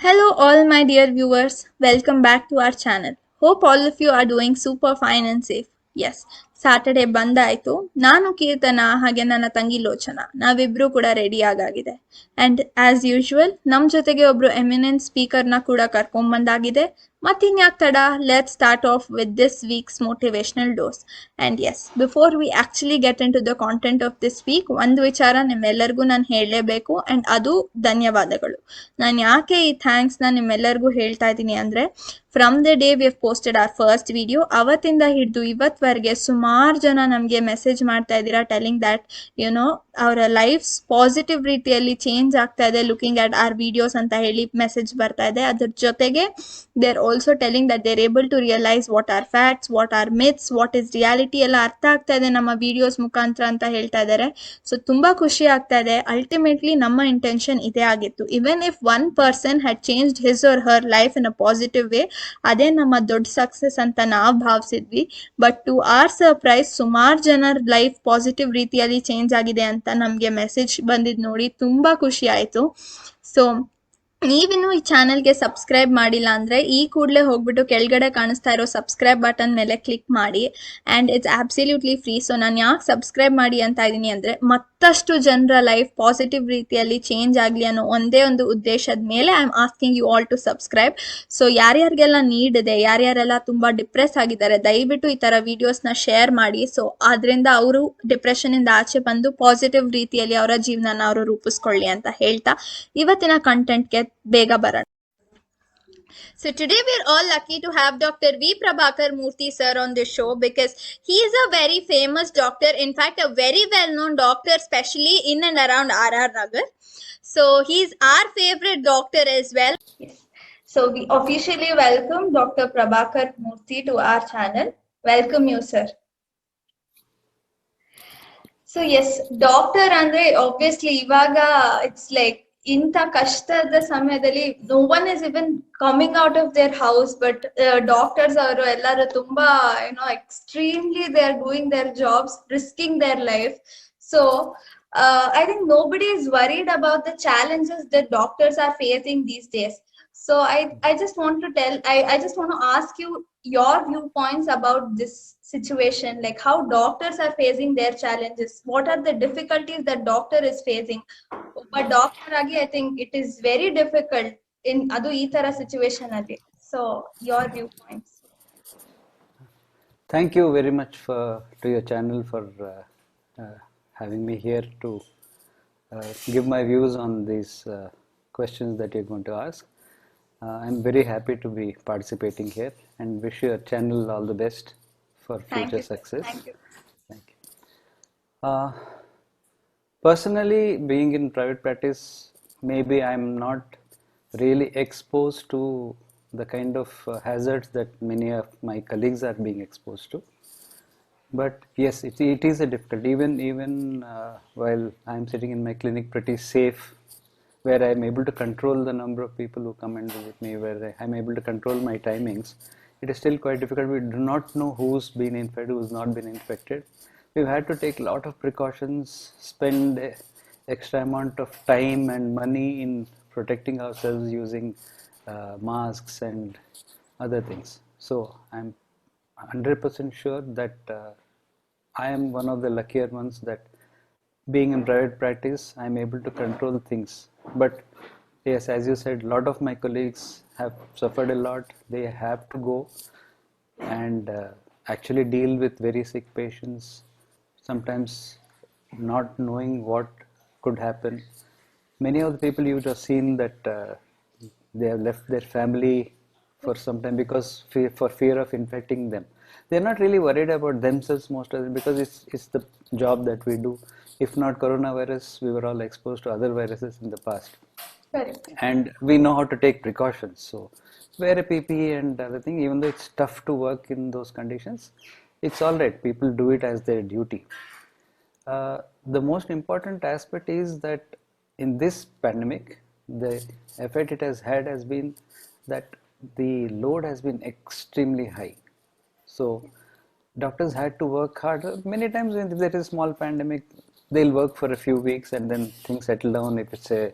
Hello, all my dear viewers. Welcome back to our channel. Hope all of you are doing super fine and safe. Yes, Saturday ಬಂದಾಯಿತು. ನಾನು ಕೀರ್ತನ ಹಾಗೆ ನನ್ನ ತಂಗಿ ಲೋಚನ ನಾವಿಬ್ರು ಕೂಡ ready ಆಗಾಗಿದೆ. ಆ್ಯಂಡ್ ಆ್ಯಸ್ ಯೂಶುವಲ್ ನಮ್ಮ ಜೊತೆಗೆ ಒಬ್ರು ಎಮಿನೆಂಟ್ ಸ್ಪೀಕರ್ನ ಕೂಡ ಕರ್ಕೊಂಬಂದಾಗಿದೆ. ಮತ್ತಿನ್ಯಾಕ್ ತಡ, let's start off with this week's motivational dose. And yes, before we actually get into the content of this week, ಒಂದು ವಿಚಾರ ನಿಮ್ಮೆಲ್ಲರಿಗೂ ನಾನು ಹೇಳಲೇಬೇಕು. ಆ್ಯಂಡ್ ಅದು ಧನ್ಯವಾದಗಳು. ನಾನು ಯಾಕೆ ಈ ಥ್ಯಾಂಕ್ಸ್ನ ನಿಮ್ಮೆಲ್ಲರಿಗೂ ಹೇಳ್ತಾ ಇದ್ದೀನಿ ಅಂದರೆ, from the day we have posted our first video, ಅವತ್ತಿಂದ ಹಿಡಿದು ಇವತ್ತವರೆಗೆ ಸುಮಾರು ಜನ ನಮಗೆ ಮೆಸೇಜ್ ಮಾಡ್ತಾ ಇದ್ದೀರಾ ಟೆಲಿಂಗ್ ದ್ಯಾಟ್ ಅವರ ಲೈಫ್ಸ್ ಪಾಸಿಟಿವ್ ರೀತಿಯಲ್ಲಿ ಚೇಂಜ್ ಆಗ್ತಾ ಇದೆ ಲುಕಿಂಗ್ ಅಟ್ ಆರ್ ವಿಡಿಯೋಸ್ ಅಂತ ಹೇಳಿ ಮೆಸೇಜ್ ಬರ್ತಾ ಇದೆ. ಅದ್ರ ಜೊತೆಗೆ they are also telling that they are able to realise what are facts, what are myths, what is reality ಎಲ್ಲ ಅರ್ಥ ಆಗ್ತಾ ಇದೆ ನಮ್ಮ ವಿಡಿಯೋಸ್ ಮುಖಾಂತರ ಅಂತ ಹೇಳ್ತಾ ಇದ್ದಾರೆ. ಸೊ ತುಂಬಾ ಖುಷಿ ಆಗ್ತಾ ಇದೆ. ಅಲ್ಟಿಮೇಟ್ಲಿ ನಮ್ಮ ಇಂಟೆನ್ಷನ್ ಇದೇ ಆಗಿತ್ತು. Even if one person had changed his or her life in a positive way, ಅದೇ ನಮ್ಮ ದೊಡ್ಡ ಸಕ್ಸಸ್ ಅಂತ ನಾವು ಭಾವಿಸಿದ್ವಿ. ಬಟ್ ಟು ಆರ್ ಸರ್ಪ್ರೈಸ್, ಸುಮಾರು ಜನರ ಲೈಫ್ ಪಾಸಿಟಿವ್ ರೀತಿಯಲ್ಲಿ ಚೇಂಜ್ ಆಗಿದೆ ಅಂತ ನಮಗೆ ಮೆಸೇಜ್ ಬಂದಿದ್ದು ನೋಡಿ ತುಂಬಾ ಖುಷಿ ಆಯಿತು. ಸೊ ನೀವಿನ್ನು ಈ ಚಾನೆಲ್ಗೆ ಸಬ್ಸ್ಕ್ರೈಬ್ ಮಾಡಿಲ್ಲ ಅಂದರೆ ಈ ಕೂಡಲೇ ಹೋಗ್ಬಿಟ್ಟು ಕೆಳಗಡೆ ಕಾಣಿಸ್ತಾ ಇರೋ ಸಬ್ಸ್ಕ್ರೈಬ್ ಬಟನ್ ಮೇಲೆ ಕ್ಲಿಕ್ ಮಾಡಿ. And it's absolutely free. So ನಾನು ಯಾಕೆ ಸಬ್ಸ್ಕ್ರೈಬ್ ಮಾಡಿ ಅಂತ ಇದ್ದೀನಿ ಅಂದರೆ, ಮತ್ತಷ್ಟು ಜನರ ಲೈಫ್ ಪಾಸಿಟಿವ್ ರೀತಿಯಲ್ಲಿ ಚೇಂಜ್ ಆಗಲಿ ಅನ್ನೋ ಒಂದೇ ಒಂದು ಉದ್ದೇಶದ ಮೇಲೆ I am asking you all to subscribe. So ಯಾರ್ಯಾರಿಗೆಲ್ಲ ನೀಡ್ ಇದೆ, ಯಾರ್ಯಾರೆಲ್ಲ ತುಂಬ ಡಿಪ್ರೆಸ್ ಆಗಿದ್ದಾರೆ, ದಯವಿಟ್ಟು ಈ ಥರ ವಿಡಿಯೋಸ್ನ ಶೇರ್ ಮಾಡಿ. ಸೊ ಅದರಿಂದ ಅವರು ಡಿಪ್ರೆಷನಿಂದ ಆಚೆ ಬಂದು ಪಾಸಿಟಿವ್ ರೀತಿಯಲ್ಲಿ ಅವರ ಜೀವನನ ಅವರು ರೂಪಿಸ್ಕೊಳ್ಳಿ ಅಂತ ಹೇಳ್ತಾ ಇವತ್ತಿನ ಕಂಟೆಂಟ್ಗೆ ಬೇಗ ಬರೋಣ. So today we're all lucky to have Dr. V. Prabhakar Murthy sir on this show because he is a very famous doctor, in fact a very well-known doctor, especially in and around RR Nagar. So he's our favorite doctor as well. Yes. So we officially welcome Dr. Prabhakar Murthy to our channel. Welcome you, sir. So yes, doctor ಅಂದ್ರೆ obviously ಇವಾಗ it's like ಇಂಥ ಕಷ್ಟದ ಸಮಯದಲ್ಲಿ no one is even coming out of their house, but doctors ಅವರು ಎಲ್ಲರೂ ತುಂಬಾ extremely they are doing their jobs, risking their life. So I think nobody is worried about the challenges that doctors are facing these days. So I just want to I just want to ask you your viewpoints about this situation, like how doctors are facing their challenges. What are the difficulties that doctor is facing? But doctor agi, I think it is very difficult in adu ee tara situation alli. So your viewpoints. Thank you very much to your channel for having me here to give my views on these questions that you're going to ask. I'm very happy to be participating here and wish your channel all the best for future success. Thank you. Thank you. Personally, being in private practice, maybe I'm not really exposed to the kind of hazards that many of my colleagues are being exposed to. But yes, it is a difficulty. Even while I'm sitting in my clinic pretty safe, where I'm able to control the number of people who come and visit me, where I'm able to control my timings, it is still quite difficult. We do not know who's been infected, who's not been infected. We've had to take a lot of precautions, spend extra amount of time and money in protecting ourselves using masks and other things. So I'm 100% sure that I am one of the luckier ones that being in private practice, I'm able to control things. But yes, as you said, a lot of my colleagues have suffered a lot. They have to go and actually deal with very sick patients, sometimes not knowing what could happen. Many of the people you have seen that they have left their family for some time because for fear of infecting them. They're not really worried about themselves most of it because it's the job that we do. If not coronavirus, we were all exposed to other viruses in the past. Correct. And we know how to take precautions. So wear a PPE and other thing, even though it's tough to work in those conditions, it's all right. People do it as their duty. The most important aspect is that in this pandemic, the effect it has had has been that the load has been extremely high. So doctors had to work harder. Many times when there is a small pandemic, they'll work for a few weeks and then things settle down if it's a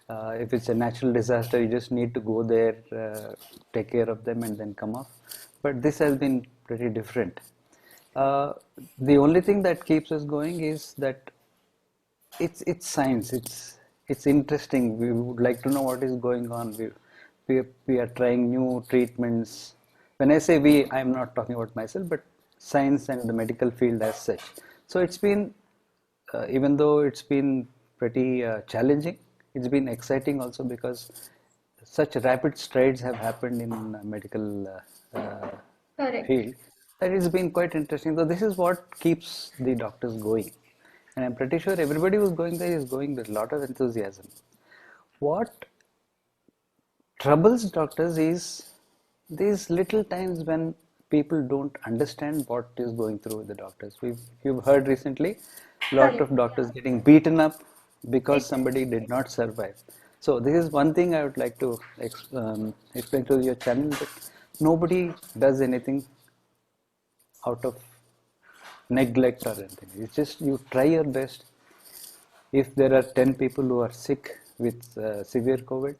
If it's a natural disaster, you just need to go there, take care of them, and then come off. But this has been pretty different. Uh, the only thing that keeps us going is that it's science. It's interesting. We would like to know what is going on. We are trying new treatments. When I say we, I'm not talking about myself, but science and the medical field as such. So it's been, even though it's been pretty challenging, it's been exciting also because such rapid strides have happened in medical Correct. field that it's been quite interesting. So this is what keeps the doctors going. And I'm pretty sure everybody who's going there is going with a lot of enthusiasm. What troubles doctors is these little times when people don't understand what is going through with the doctors. You've heard recently a lot Correct. of doctors getting beaten up because Exactly. somebody did not survive. So this is one thing I would like to explain to your channel, that nobody does anything out of neglect or anything. It's just you try your best. If there are 10 people who are sick with severe COVID,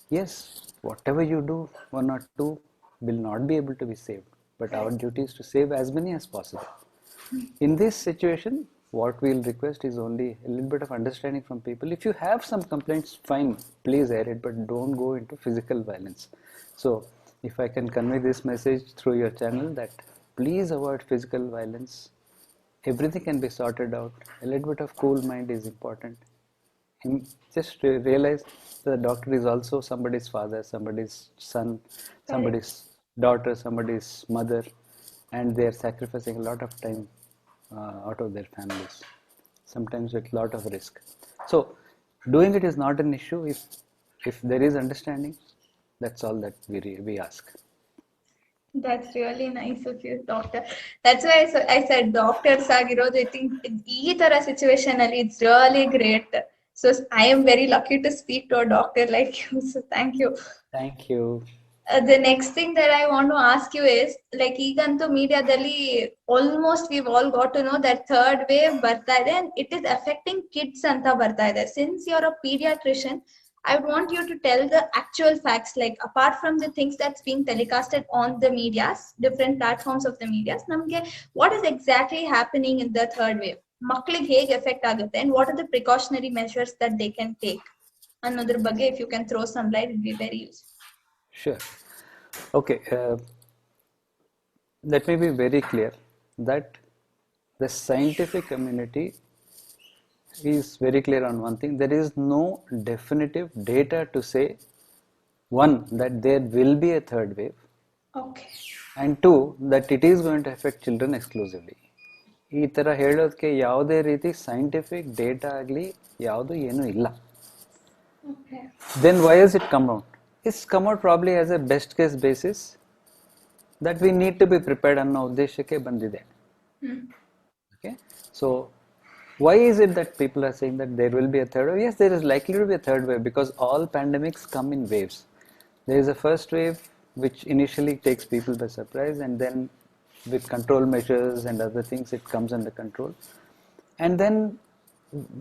yes, whatever you do, one or two will not be able to be saved. But our Correct. duty is to save as many as possible. In this situation, what we'll request is only a little bit of understanding from people. If you have some complaints, fine, please air it, but don't go into physical violence. So, if I can convey this message through your channel, that please avoid physical violence. Everything can be sorted out. A little bit of cool mind is important. And just realize that the doctor is also somebody's father, somebody's son, Correct. somebody's daughter, somebody's mother, and they are sacrificing a lot of time out of their families, sometimes with a lot of risk. So, doing it is not an issue if there is understanding. That's all that we ask. That's really nice of you, doctor. That's why I said doctors ಆಗಿರೋದು I think ಈ ತರ situation ಅಲ್ಲಿ it's really great. So I am very lucky to speak to a doctor like you. So thank you. Thank you. The next thing that I want to ask you is like ಈಗಂತೂ ಮೀಡಿಯಾದಲ್ಲಿ almost we've all got to know that third wave ಬರ್ತಾ ಇದೆ and it is affecting kids ಅಂತ ಬರ್ತಾ ಇದೆ. Since you're a pediatrician, I would want you to tell the actual facts, like apart from the things that's being telecasted on the medias, different platforms of the medias, ನಮ್ಗೆ what is exactly happening in the third wave? ಮಕ್ಕಳಿಗೆ ಹೇಗೆ effect ಆಗುತ್ತೆ and what are the precautionary measures that they can take? ಅನ್ನೋದ್ರ ಬಗ್ಗೆ if you can throw some light, it would be very useful. Sure. Okay. Let me be very clear that the scientific community is very clear on one thing. There is no definitive data to say, one, that there will be a third wave, Okay. and two, that it is going to affect children exclusively. ಈ ಥರ ಹೇಳೋದಕ್ಕೆ ಯಾವುದೇ ರೀತಿ scientific data ಆಗಲಿ ಯಾವುದು ಏನೂ ಇಲ್ಲ. Okay. Then why has it come out? It's come out probably as a best case basis that we need to be prepared ಅನ್ನೋ ಉದ್ದೇಶಕ್ಕೆ ಬಂದಿದೆ. Okay, so why is it that people are saying that there will be a third wave? Yes, there is likely to be a third wave because all pandemics come in waves. There is a first wave which initially takes people by surprise, and then with control measures and other things it comes under control. And then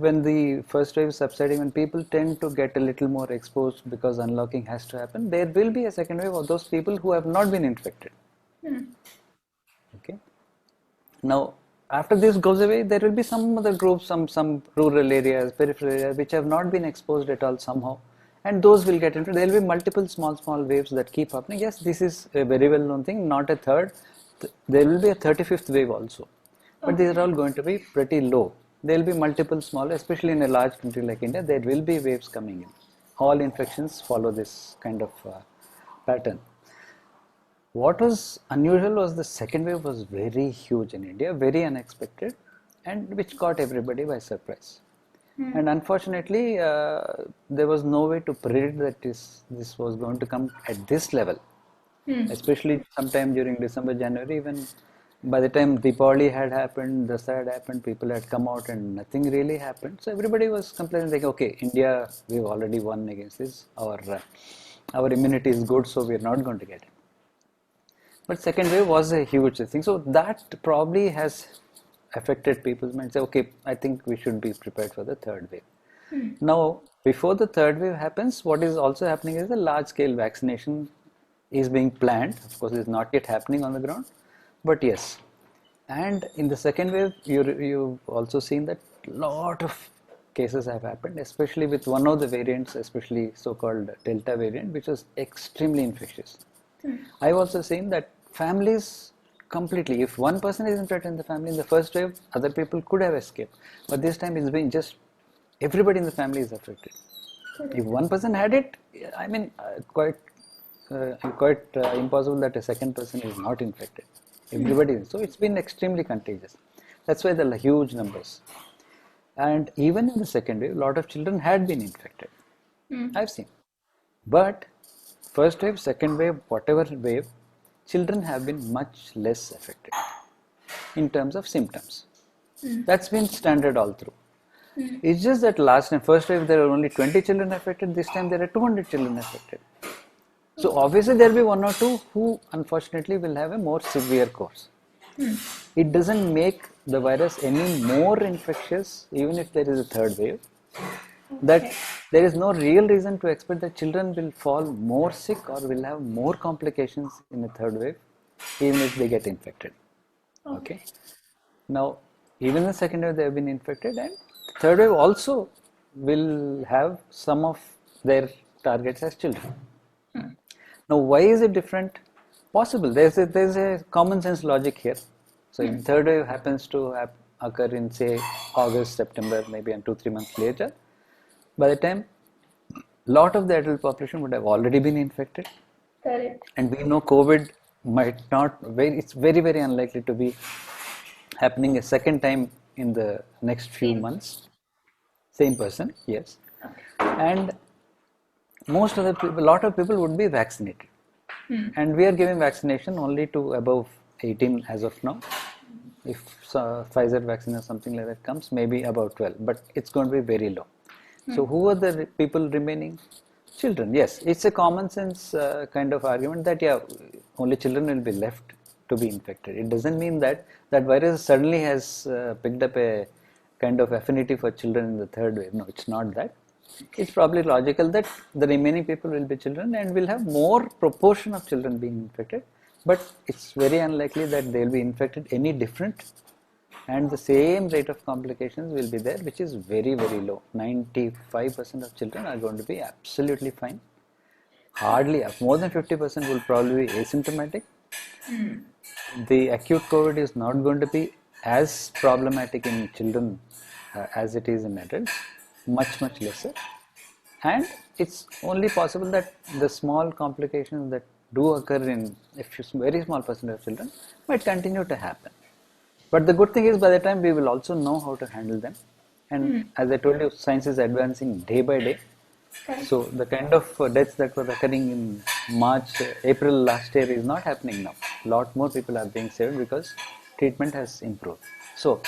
when the first wave is subsiding, when people tend to get a little more exposed because unlocking has to happen, there will be a second wave of those people who have not been infected. Okay. Now, after this goes away, there will be some other groups, some rural areas, peripheral areas, which have not been exposed at all somehow, and those will get into. There will be multiple small waves that keep happening. Yes, this is a very well known thing. Not a third. There will be a 35th wave also, but these are all going to be pretty low. There will be multiple small, especially in a large country like India. There will be waves coming in. All infections follow this kind of pattern. What was unusual was the second wave was very huge in India, very unexpected, and which caught everybody by surprise. And unfortunately, there was no way to predict that this was going to come at this level, especially sometime during December, January. Even by the time Deepavali had happened, Dasara had happened, people had come out and nothing really happened. So everybody was complaining like, okay, India, we've already won against this. Our immunity is good, so we're not going to get it. But second wave was a huge thing. So that probably has affected people's minds. Say, okay, I think we should be prepared for the third wave. Now, before the third wave happens, what is also happening is a large scale vaccination is being planned. Of course, it's not yet happening on the ground, but yes. And in the second wave, you've also seen that lot of cases have happened, especially with one of the variants, especially so-called Delta variant, which was extremely infectious. I've also seen that families completely, if one person is infected in the family in the first wave, other people could have escaped. But this time it's been just everybody in the family is affected. If one person had it, I mean, quite impossible that a second person is not infected. Everybody is. So it's been extremely contagious. That's why there are huge numbers. And even in the second wave, a lot of children had been infected. I've seen. But first wave, second wave, whatever wave, children have been much less affected in terms of symptoms. That's been standard all through. It's just that last time, first wave, there were only 20 children affected. This time there are 200 children affected. So obviously there will be one or two who unfortunately will have a more severe course. It doesn't make the virus any more infectious even if there is a third wave. That there is no real reason to expect that children will fall more sick or will have more complications in the third wave even if they get infected. Okay. Now, even in the second wave they have been infected, and third wave also will have some of their targets as children. Now, why is it different? Possible. There's a common sense logic here. So, if third wave happens to occur in, say, August, September, maybe and 2-3 months later, by the time lot of the adult population would have already been infected. Correct. And we know COVID might not, it's very, very unlikely to be happening a second time in the next few months. Same person, yes. And most of the people, a lot of people would be vaccinated. And we are giving vaccination only to above 18 as of now. If Pfizer vaccine or something like that comes, maybe about 12, but it's going to be very low. So who are the people remaining? Children, yes. It's a common sense kind of argument that, yeah, only children will be left to be infected. It doesn't mean that that virus suddenly has picked up a kind of affinity for children in the third wave. No, it's not that. It's probably logical that the remaining people will be children and will have more proportion of children being infected, but it's very unlikely that they will be infected any different, and the same rate of complications will be there, which is very, very low. 95% of children are going to be absolutely fine. Hardly, more than 50% will probably be asymptomatic. The acute COVID is not going to be as problematic in children as it is in adults, much lesser, and it's only possible that the small complications that do occur in a very small percentage of children might continue to happen. But the good thing is, by the time we will also know how to handle them, and as I told you, science is advancing day by day. So the kind of deaths that were occurring in March, April last year is not happening now. A lot more people are being saved because treatment has improved. So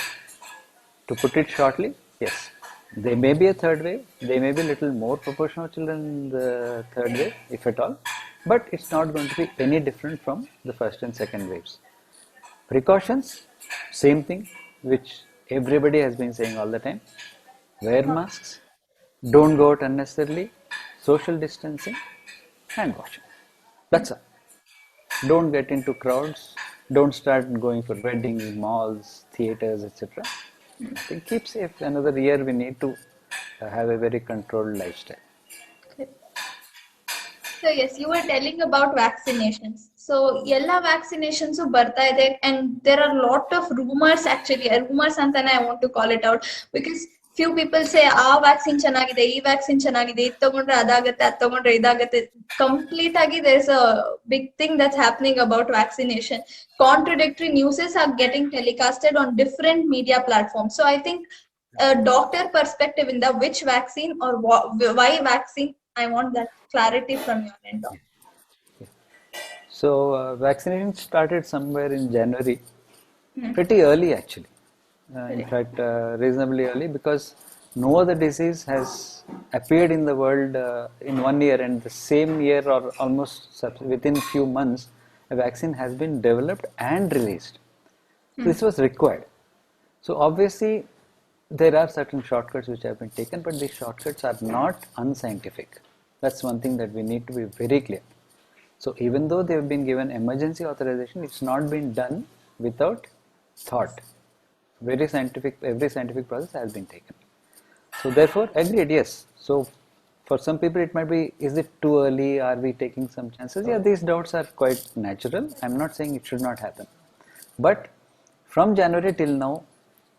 to put it shortly, yes, there may be a third wave, there may be a little more proportion of children in the third wave, if at all, but it's not going to be any different from the first and second waves. Precautions, same thing, which everybody has been saying all the time. Wear masks, don't go out unnecessarily, social distancing, hand washing. That's all. Don't get into crowds, don't start going for weddings, malls, theaters, etc. I think keep safe. Another year we need to have a very controlled lifestyle. So yes, you were telling about vaccinations. So ಎಲ್ಲ vaccinations ಬರ್ತಾ ಇದೆ, and there are a lot of rumors actually. Rumors ಅಂತಾನೆ I want to call it out, because few people say ಆ vaccine ಚೆನ್ನಾಗಿದೆ, ಈ vaccine ಚೆನ್ನಾಗಿದೆ, ಇದು ತಗೊಂಡ್ರೆ ಅದಾಗತ್ತೆ, ಅದು ತಗೊಂಡ್ರೆ ಇದಾಗತ್ತೆ. Complete ಆಗಿ there's a big thing that's happening about vaccination. Contradictory news are getting telecasted on different media platforms. So I think a doctor perspective in the which vaccine or why vaccine, I want that clarity from your end. So vaccination started somewhere in January, pretty early actually. In fact, reasonably early, because no other disease has appeared in the world in 1 year, and the same year or almost within few months, a vaccine has been developed and released. So this was required. So obviously, there are certain shortcuts which have been taken, but these shortcuts are not unscientific. That's one thing that we need to be very clear. So even though they have been given emergency authorization, it's not been done without thought. Every scientific process has been taken. So therefore, agreed, yes. So for some people it might be, is it too early? Are we taking some chances? Yeah, these doubts are quite natural. I'm not saying it should not happen. But from January till now,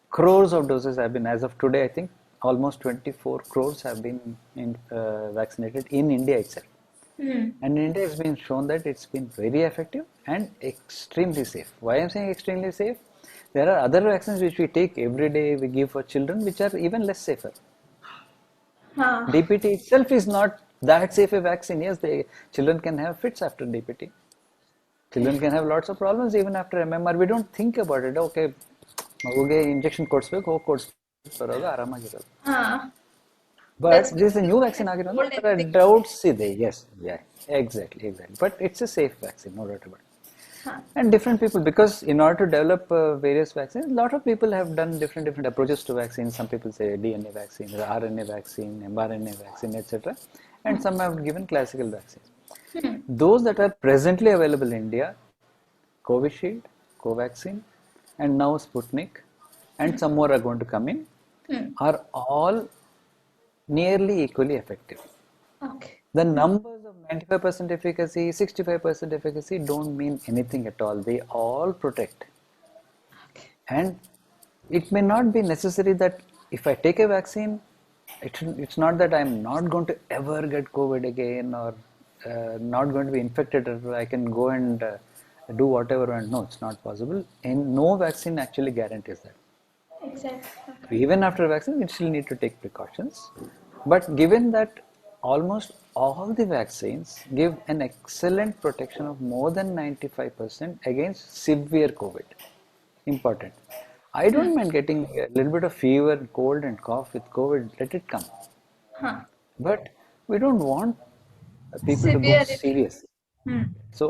crores of doses have been, as of today, I think almost 24 crores have been vaccinated in India itself. And in India, it's been shown that it's been very effective and extremely safe. Why I'm saying extremely safe? There are other vaccines which we take every day, we give for children, which are even less safer. Huh. DPT itself is not that safe a vaccine. Yes, children can have fits after DPT. Children can have lots of problems even after MMR. We don't think about it. Okay, ಮಗುಗೆ injection ಕೊಡಿಸ್ಬೇಕು, ಹೋಗಿ ಕೊಡಿಸ್ಬೇಕು ಬರೋದು ಆರಾಮಾಗಿರೋದು. Huh. But That's this is a new good. vaccine ಆಗಿರೋದು, Old there are everything. doubts ಇದೆ. Yes, yeah, exactly. But it's a safe vaccine, no doubt about it. Huh. And different people, because in order to develop various vaccines, a lot of people have done different approaches to vaccines. Some people say DNA vaccine, RNA vaccine, mRNA vaccine, etc. And some have given classical vaccines. Those that are presently available in India, Covishield, Covaxin, and now Sputnik, and some more are going to come in, are all nearly equally effective. Okay. The numbers of 95% efficacy, 65% efficacy don't mean anything at all. They all protect. And it may not be necessary that if I take a vaccine, it's not that I'm not going to ever get COVID again or not going to be infected, or I can go and do whatever. And no, it's not possible. And no vaccine actually guarantees that. Exactly. Even after vaccine, we still need to take precautions. But given that almost all the vaccines give an excellent protection of more than 95% against severe COVID. Important. I don't mind getting a little bit of fever, cold and cough with COVID, let it come. Huh. But we don't want people to go Severity. serious. So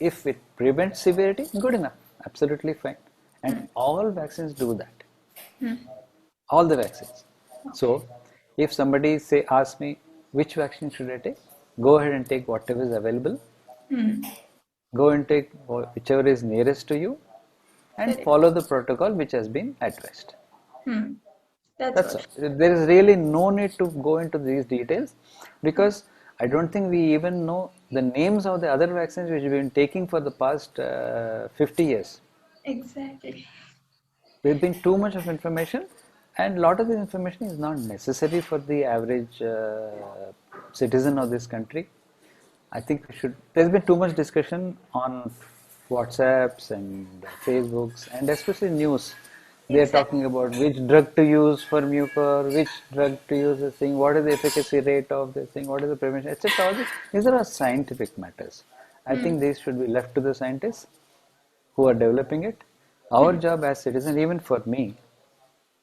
if it prevents severity, good enough, absolutely fine. And all vaccines do that. All the vaccines. So if somebody asks me which vaccine should I take, go ahead and take whatever is available. Go and take whichever is nearest to you and follow the protocol which has been advised. That's all. There is really no need to go into these details, because I don't think we even know the names of the other vaccines which we've been taking for the past 50 years. Exactly. There's been too much of information, and a lot of this information is not necessary for the average citizen of this country. I think there's been too much discussion on WhatsApps and Facebooks, and especially news. They're talking about which drug to use for mucor, which drug to use this thing, what is the efficacy rate of this thing, what is the prevention, etc. These are all scientific matters. I think these should be left to the scientists who are developing it. Our job as citizens, even for me,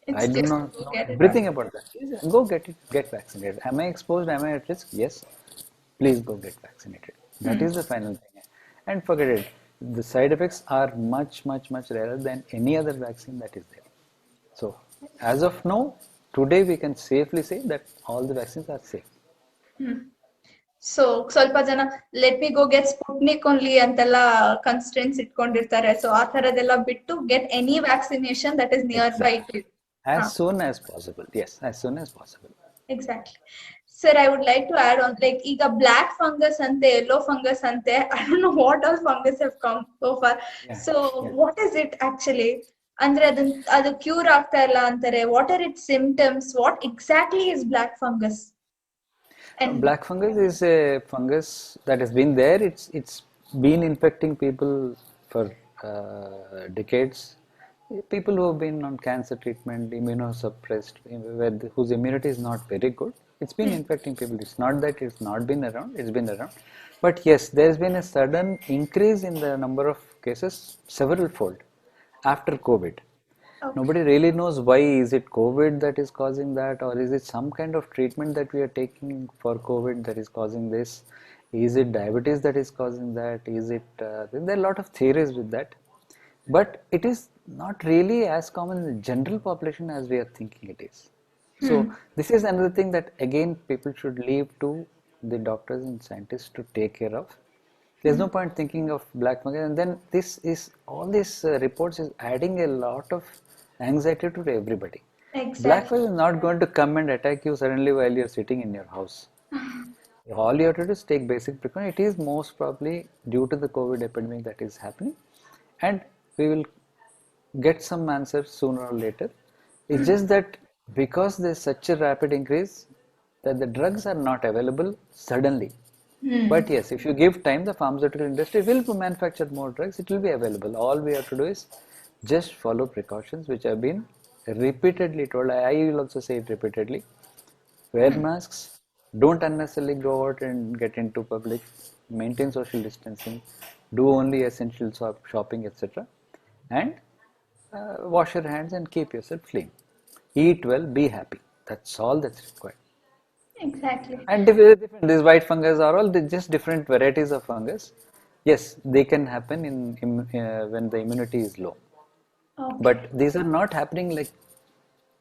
It's I do just not to know get it everything out. about that. Go get vaccinated. Am I exposed? Am I at risk? Yes. Please go get vaccinated. That is the final thing. And forget it. The side effects are much, much, much rarer than any other vaccine that is there. So, as of now, today we can safely say that all the vaccines are safe. So ಸ್ವಲ್ಪ ಜನ let me ಗೋ get Sputnik only ಅಂತೆಲ್ಲ constants ಇಟ್ಕೊಂಡಿರ್ತಾರೆ. So ಆ ತರದೆಲ್ಲ ಬಿಟ್ಟು get any vaccination that is near by. As soon as possible. Yes, as soon as possible. Exactly. Sir, I would like to add on, like, ಈಗ black fungus ante, yellow fungus ante, I don't know what all fungus have come so far. So what is it actually? ಅಂದ್ರೆ ಅದು cure ಆಗ್ತಾ ಇಲ್ಲ ಅಂತಾರೆ. What are its symptoms? What exactly is black fungus? And Black fungus is a fungus that has been there. It's been infecting people for decades. People who have been on cancer treatment, immunosuppressed, whose immunity is not very good, it's been infecting people. It's not that it's not been around, it's been around. But yes, there's been a sudden increase in the number of cases, several fold, after COVID. Nobody really knows why. Is it COVID that is causing that, or is it some kind of treatment that we are taking for COVID that is causing this? Is it diabetes that is causing that? Is it there are a lot of theories with that, but it is not really as common in the general population as we are thinking it is. So this is another thing that again people should leave to the doctors and scientists to take care of. There's no point thinking of black fungus, and then this is all these reports is adding a lot of anxiety to everybody. Black Exactly. fungus is not going to come and attack you suddenly while you're sitting in your house. All you have to do is take basic precaution. It is most probably due to the COVID epidemic that is happening, and we will get some answers sooner or later. It's just that because there's such a rapid increase that the drugs are not available suddenly. But yes, if you give time, the pharmaceutical industry will manufacture more drugs. It will be available. All we have to do is just follow precautions which have been repeatedly told. I will also say it repeatedly. Wear masks. Don't unnecessarily go out and get into public. Maintain social distancing. Do only essential shopping, etc. And wash your hands and keep yourself clean. Eat well, be happy. That's all that's required. Exactly. And different, these white fungus are all just different varieties of fungus. Yes, they can happen when the immunity is low. Okay. But these are not happening like,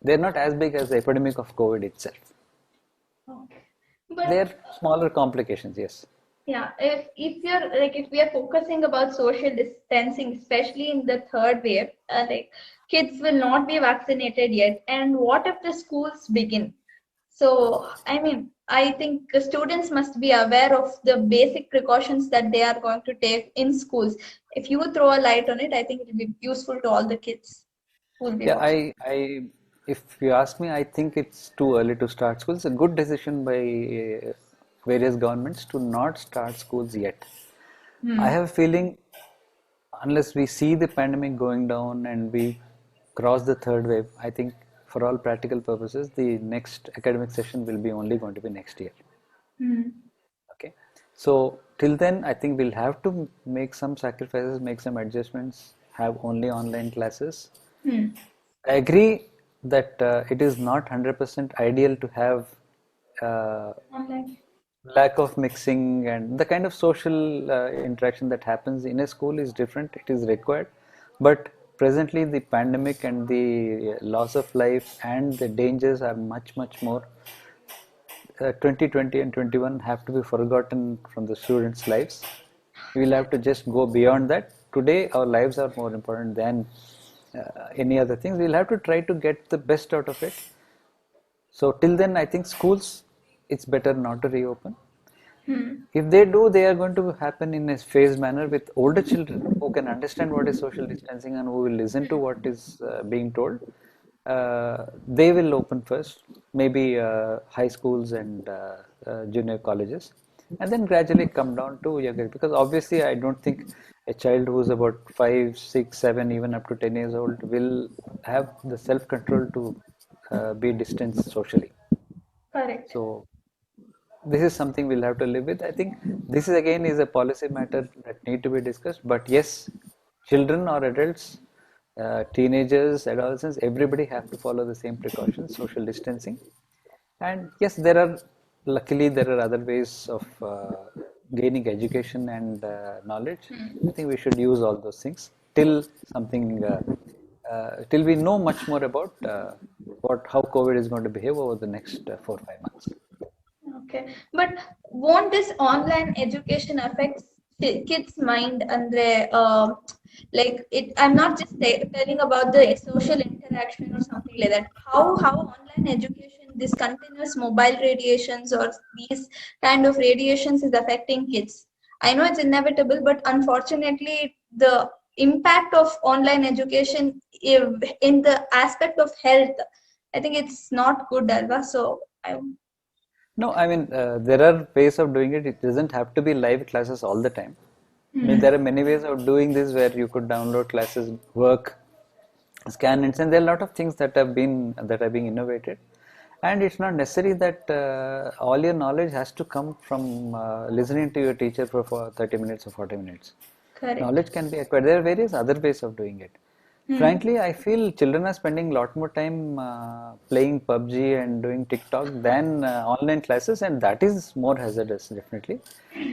they're not as big as the epidemic of COVID itself. Okay. But They're smaller complications, yes. yeah, if we are focusing about social distancing, especially in the third wave, like kids will not be vaccinated yet, and what if the schools begin? So, I mean, I think the students must be aware of the basic precautions that they are going to take in schools. If you throw a light on it, I think it will be useful to all the kids who will be Yeah, watching. if you ask me, I think it's too early to start schools. It's a good decision by various governments to not start schools yet. I Hmm. have a feeling unless we see the pandemic going down and we cross the third wave, I think for all practical purposes, the next academic session will be only going to be next year. Hmm. Okay. So till then, I think we'll have to make some sacrifices, make some adjustments, have only online classes. Hmm. I agree that it is not 100% ideal to have uh, Online. lack of mixing, and the kind of social interaction that happens in a school is different. It is required, but presently the pandemic and the loss of life and the dangers are much more. 2020 and 21 have to be forgotten from the students' lives. We will have to just go beyond that. Today, our lives are more important than any other things. We'll have to try to get the best out of it. So till then, I think schools, it's better not to reopen. Hmm. If they do, they are going to happen in a phased manner with older children who can understand what is social distancing and who will listen to what is being told. They will open first, maybe high schools and junior colleges, and then gradually come down to younger. Because obviously, I don't think a child who's about 5, 6, 7, even up to 10 years old will have the self control to be distanced socially. Correct. So this is something we'll have to live with. I think this is again is a policy matter that need to be discussed. But yes, children or adults, teenagers, adolescents, everybody have to follow the same precautions, social distancing. And yes, luckily there are other ways of gaining education and knowledge. I think we should use all those things till we know much more about how COVID is going to behave over the next 4 or 5 months. Okay, but won't this online education affect kids' mind and their like it? I'm not just telling about the social interaction or something like that. How online education, this continuous mobile radiations or these kind of radiations is affecting kids? I know it's inevitable, but unfortunately, the impact of online education in the aspect of health, I think it's not good, Alva. So I. No, I mean, there are ways of doing it. It doesn't have to be live classes all the time. I mean, Hmm. there are many ways of doing this where you could download classes, work, scan it, and there are a lot of things that are being innovated. And it's not necessary that all your knowledge has to come from listening to your teacher for 30 minutes or 40 minutes. Correct. Knowledge can be acquired. There are various other ways of doing it. Hmm. Frankly, I feel children are spending a lot more time playing PUBG and doing TikTok than online classes, and that is more hazardous, definitely.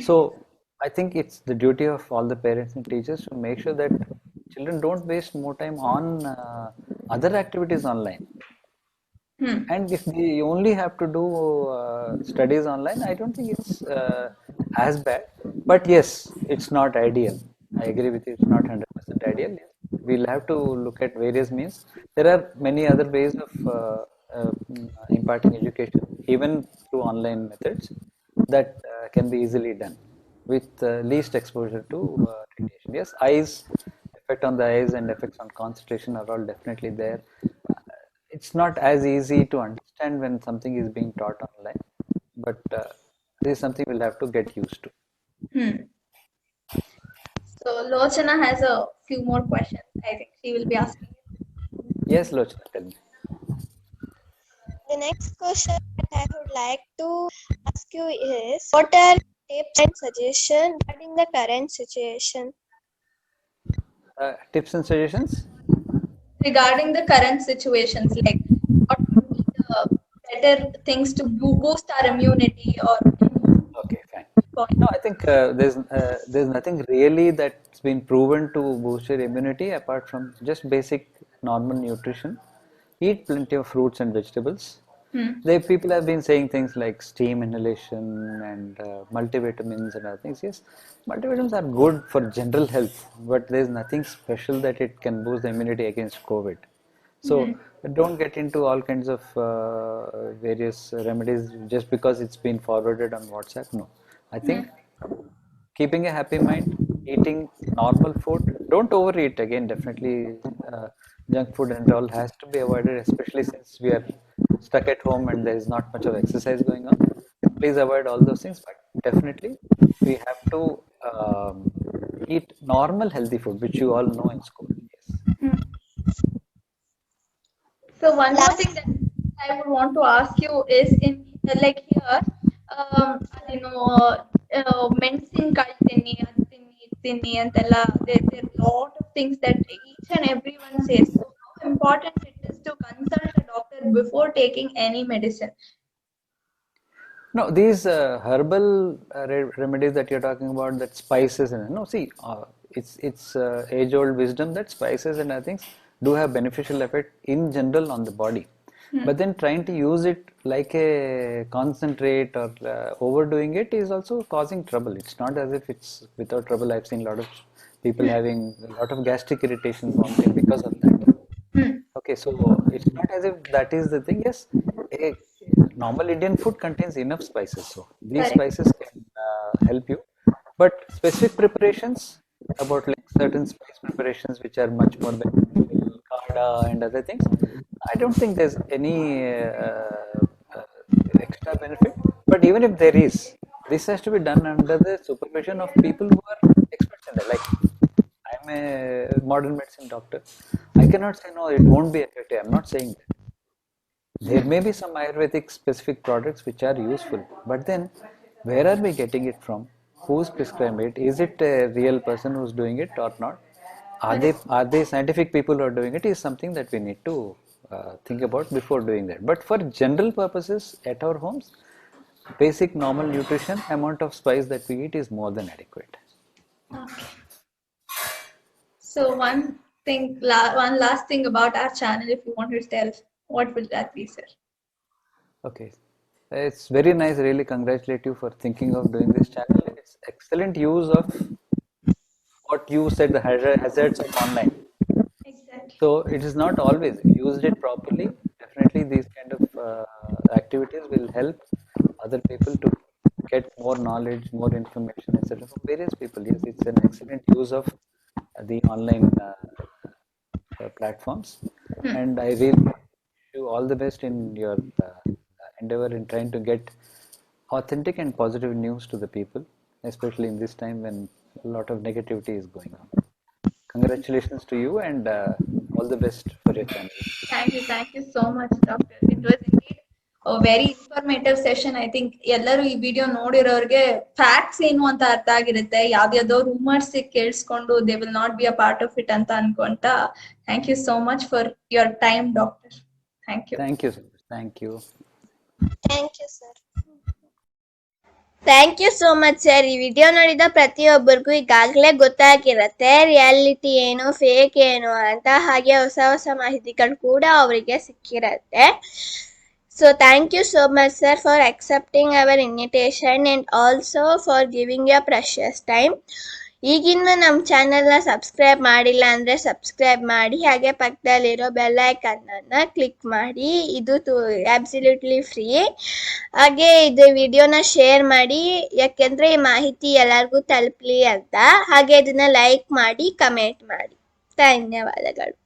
So, I think it's the duty of all the parents and teachers to make sure that children don't waste more time on other activities online. And if they only have to do studies online, I don't think it's as bad. But yes, it's not ideal. I agree with you. It's not 100% ideal. We'll have to look at various means. There are many other ways of imparting education, even through online methods, that can be easily done with least exposure to radiation. Yes, eyes, effect on the eyes and effects on concentration are all definitely there. It's not as easy to understand when something is being taught online, but this is something we'll have to get used to. So Lochana has a few more questions. I think she will be asking. Yes, Lochana, tell me. The next question that I would like to ask you is, what are tips and suggestions regarding the current situation? Tips and suggestions? Regarding the current situations, like what would be the better things to boost our immunity or Okay, fine. point? No, I think there's nothing really that's been proven to boost your immunity apart from just basic normal nutrition. Eat plenty of fruits and vegetables. People have been saying things like steam inhalation and multivitamins and other things. Yes, multivitamins are good for general health, but there's nothing special that it can boost the immunity against COVID. So don't get into all kinds of various remedies just because it's been forwarded on WhatsApp. No, I think keeping a happy mind, eating normal food. Don't overeat. Again, definitely junk food and all has to be avoided, especially since we are stuck at home and there is not much of exercise going on. Please avoid all those things. But definitely, we have to eat normal healthy food, which you all know in school. Yes. So one more thing that I would want to ask you is in like here, ಮೆಣಸಿನ ಕಾಯಿ ತಿನ್ನಿ ಅದು ತಿನ್ನಿ ಇದು ತಿನ್ನಿ ಅಂತೆಲ್ಲ there are lot of things that each and everyone says. So how important it is to consult a doctor before taking any medicine. No, these herbal remedies that you're talking about, that spices and no, see, it's age-old wisdom that spices and other things do have beneficial effect in general on the body. But then trying to use it like a concentrate or overdoing it is also causing trouble. It's not as if it's without trouble. I've seen a lot of people having a lot of gastric irritation vomiting because of that. Okay, so it's not as if that is the thing. Yes, a normal Indian food contains enough spices, so these Correct. spices can help you. But specific preparations about like certain spice preparations which are much more beneficial, kada and other things, I don't think there's any extra benefit. But even if there is, this has to be done under the supervision of people who are experts in that. Like I'm a modern medicine doctor. I cannot say no, it won't be effective. I'm not saying that. There may be some Ayurvedic specific products which are useful, but then where are we getting it from? Who's prescribing it? Is it a real person who's doing it or not? Are they scientific people who are doing it? Is something that we need to think about before doing that. But for general purposes at our homes, basic normal nutrition amount of spice that we eat is more than adequate. Okay. So one last thing about our channel, if you want to tell, what will that be, sir? Okay. It's very nice, really congratulate you for thinking of doing this channel. It's excellent use of what you said, the hazards of online. Exactly. So it is not always used it properly. Definitely these kind of activities will help other people to get more knowledge, more information, etc. from various people. Yes, it's an excellent use of the online platforms. And I really wish you all the best in your endeavor in trying to get authentic and positive news to the people, especially in this time when a lot of negativity is going on. Congratulations to you and all the best for your channel. Thank you so much, doctor. It was indeed a very informative session. I think ಎಲ್ಲರೂ ಈ video ನೋಡಿರೋರಿಗೆ facts ಏನು ಅಂತ ಅರ್ಥ ಆಗಿರುತ್ತೆ. ಯಾವ್ಯಾವ್ದೋ rumours ಕೇಳಿಸ್ಕೊಂಡು they will not be a part of it ಅಂತ ಅನ್ಕೊಂತ. Thank you so much for your time, doctor. Thank you. Thank you so much. Thank you. Thank you, sir. Thank you so much sir. ಈ video ನೋಡಿದ ಪ್ರತಿಯೊಬ್ಬರಿಗೂ ಈಗಾಗಲೇ ಗೊತ್ತಾಗಿರುತ್ತೆ reality ಏನು fake ಏನು ಅಂತ, ಹಾಗೆ ಹೊಸ ಹೊಸ ಮಾಹಿತಿಗಳು ಕೂಡ ಅವರಿಗೆ ಸಿಕ್ಕಿರತ್ತೆ. So thank you so much sir for accepting our invitation and also for giving your precious time. ಈಗಿನ್ನೂ ನಮ್ಮ ಚಾನಲ್ನ ಸಬ್ಸ್ಕ್ರೈಬ್ ಮಾಡಿಲ್ಲ ಅಂದರೆ ಸಬ್ಸ್ಕ್ರೈಬ್ ಮಾಡಿ, ಹಾಗೆ ಪಕ್ಕದಲ್ಲಿರೋ ಬೆಲ್ ಐಕನ್ನ ಕ್ಲಿಕ್ ಮಾಡಿ. ಇದು ಅಬ್ಸಲ್ಯೂಟ್ಲಿ ಫ್ರೀ. ಹಾಗೆ ಇದು ವಿಡಿಯೋನ ಶೇರ್ ಮಾಡಿ, ಯಾಕೆಂದರೆ ಈ ಮಾಹಿತಿ ಎಲ್ಲರಿಗೂ ತಲುಪಲಿ ಅಂತ. ಹಾಗೆ ಇದನ್ನ ಲೈಕ್ ಮಾಡಿ, ಕಮೆಂಟ್ ಮಾಡಿ. ಧನ್ಯವಾದಗಳು.